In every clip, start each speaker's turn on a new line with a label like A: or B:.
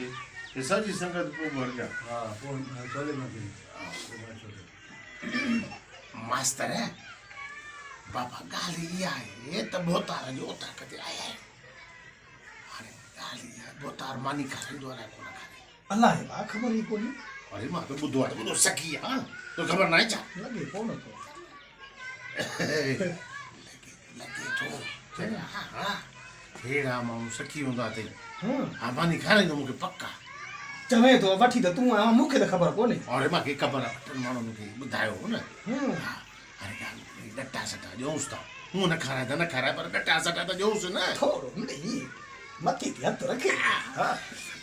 A: ये सजी संगत को भर गया
B: हां फोन चले ना
C: मास्टर है बाबा गाली ये तो बोतार जो ताकत आया है अरे गाली बोतार मानी खाने द्वारा को ना खाने
B: अल्लाह है बा खबर ही कोनी
C: अरे मां तो बुधवार को तो सकी हां तो खबर नहीं जा
B: लगे कौन तो
C: लगे तो हां हेड़ा मां सकी हुंदा ते हां मानी खाने तो मुके पक्का
B: चवे तो वठी तो तू मुखे तो खबर कोनी
C: अरे मां के खबर मानो मुके बुधायो हो ना अरे यार डट्टा सटा जोस था हूं न खारा पर डट्टा सटा तो जोस ना
B: थोड़ो नहीं मत्ती ते हथ रखे हां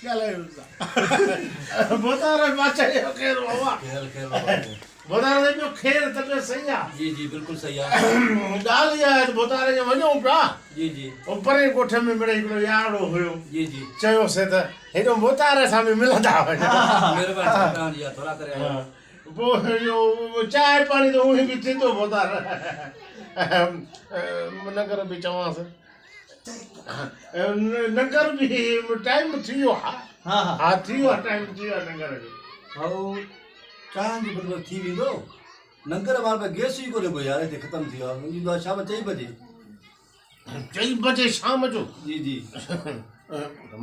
C: गले बोतार माचा यो खेर बाबा
A: खेर
C: बोतार जो खेर तबे सही है
A: जी बिल्कुल सही है
C: डालिया तो बोतार जो वणो पा
A: जी
C: ऊपर कोठे में मिले इकड़ो याड़ो होयो
A: जी
C: चयो से त हेडो बोतार सामे मिलंदा
A: मेहरबानी सरकार या थोड़ा करे
C: वो जो चाय पानी तो वही भी थी तो बोतार नगर भी चवा से नगर भी टाइम थियो हां थियो टाइम थियो नगर
B: हाउ चांद बदल थी विंदो नगर वाल पे गैस ही कोले यार ते खत्म थियो ई शाम
C: 4 बजे शाम जो
B: जी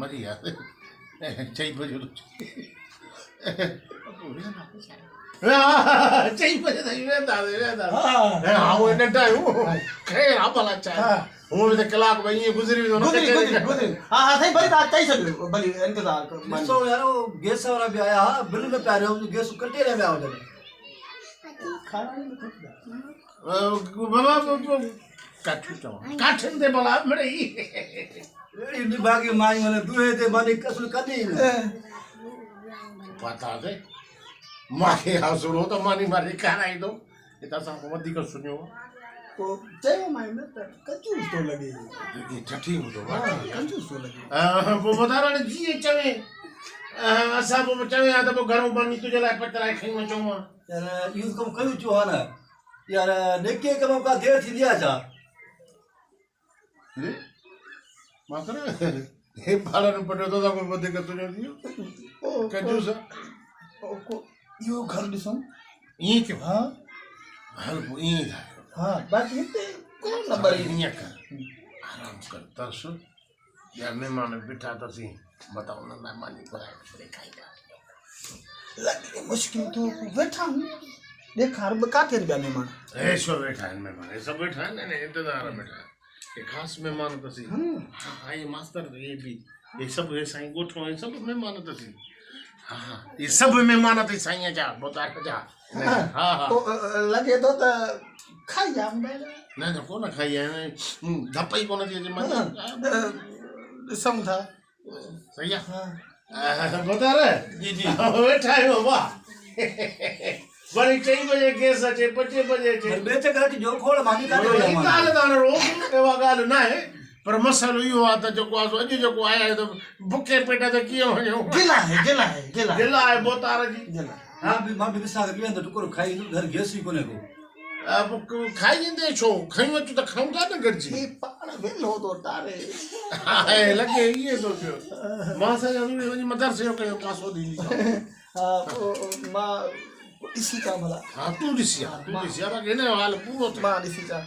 C: मरी यार 4 बजे चाहिए बजे नहीं रहता हाँ वो इतना टाइम खैर आप वाला चाहे वो भी कलाक भाई ये गुजरी भी दोनों
B: गुजरी हाँ सही बड़ी बात चाहिए सब बड़ी इंतजार कर सो यार वो गैस वाला भी आया हाँ बिल में प्यारे हो गैस कटे रहे में आओ जरा खाना नहीं
C: बाबा काठन दे बोला मेरे ही
B: इतनी बाकी माई मैंने दूहे ते माने कसुल कर दी
C: पता है माके हासुरो तो मानी मारी कराई दो इतना सा मत कर सुनियो
B: तो चलो माई में कंजूस तो लगे
C: ये ठठी हो तो
B: कंजूस तो लगे
C: वो बता रहा जी चवे असा वो चवे आ तो घर में बनी तुझे ला पतरा खई में चोमा
B: यार यूज कम करू चो ना यार देखे कम का देर थी दिया जा
C: रे माकर हे बालन पटो तो कोई मत कर तुझे दियो कंजूस
B: को यो घर दिसो
C: ये क्यों
B: हां
C: हर वो ये था
B: हां बात ये कौन नंबर
C: ये कर आराम कर तरसो या मेहमान बिठा तो सी बताओ ना मेहमान को आए खाएगा
B: लगे मुश्किल तो बैठा हूं देख हर बका तेरे बया मेहमान
C: ऐसो बैठा है मेहमान सब बैठा है ना इंतजार में बैठा ये खास मेहमान तो सी हां ये मास्टर ये भी ये सब ऐसा ही गोठो है सब मेहमान तो सी हाँ ये सब मेहमान तो सही जा बोतार जा हाँ
B: तो लगे तो खाई जा
C: ना कौन खाई है धप्पा ही कौन थी मन
B: सम था
C: सही है बोतार जी बैठा है बाबा बड़ी 4 बजे गैस अचे 5 बजे अचे
B: बेचे का जो खोल मानी का
C: गाल दान रोज एवा गाल ना है पर मसालो यो आ त जो अज जो आया है तो भूखे पेट तो कियो वणो
B: गिला है
C: बोतार जी
B: गिला हां भी मां भी साग भी अंदर टुकरो खाई घर गैस ही कोने को
C: अब खाई दे छो खई वच त खाऊंगा न घर जी
B: ये पाण वेलो तो तारे
C: हां लगे ये तो मां से वनी मदर से कयो कासो दी
B: हां मां इसी का मला
C: हां तू दिसिया बाकी ने हाल पूरो
B: मां इसी का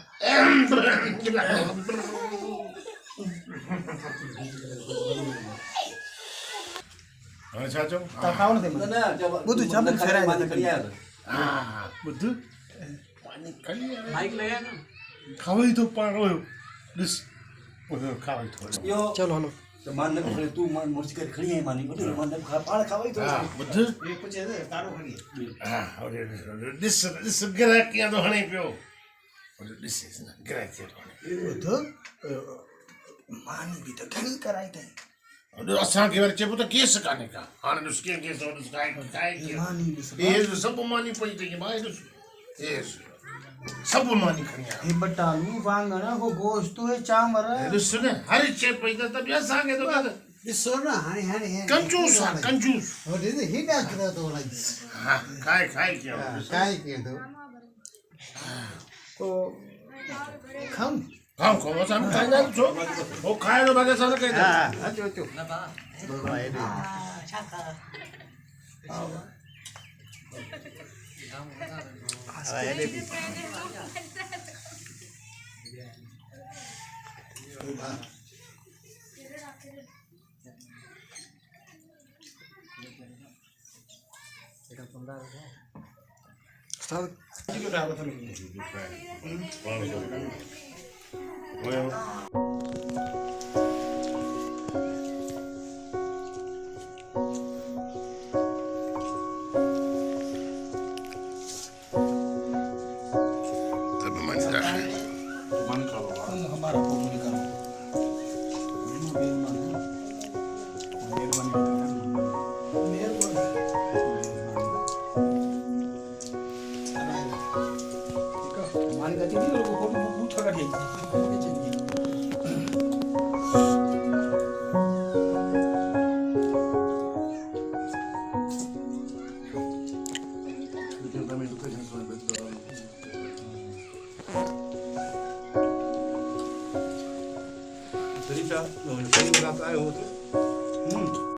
C: अच्छा चो
B: ता खाओ न दे ना बुद्धू जब फेरा है करिया
C: हां बुद्धू पानी करिया
A: माइक लगा ना
C: खावे तो पारो दिस खावे तो
B: यो चलो हलो तो मान न खड़े तू मान मुर्च कर खड़ी है मानी बुद्धू मान न खा पाड़ खावे तो
C: बुद्धू
B: ये पूछे दे तारो खड़ी
C: हां और दिस गिरा किया तो हणे पियो और दिस इज ना गिरा किया तो
B: बुद्धू मानी भी तो घणी कराई थे
C: और असा के वर चेपो तो केस काने का हां उसके केस और उसका काय
B: मानी भी
C: ये सब मानी पई थी के भाई ये सब मानी खनिया
B: हे बटालू वांगण हो गोश्त है चामर
C: ये सुने हर चे पई तो तब ऐसा के तो
B: इसो ना हाने
C: कंजूस
B: हो दे ही ना करे तो लाइक
C: हां काय किया
B: तो को खाऊं
C: खाओ साम खाएगा जो वो खाए तो बाकी सब कहते
B: हां अच्छा ना बा हमारा फोन करो हमारी गति नहीं लोगों को बहुत ठगा दी
A: Jadi, saya ini berapa ayo tu?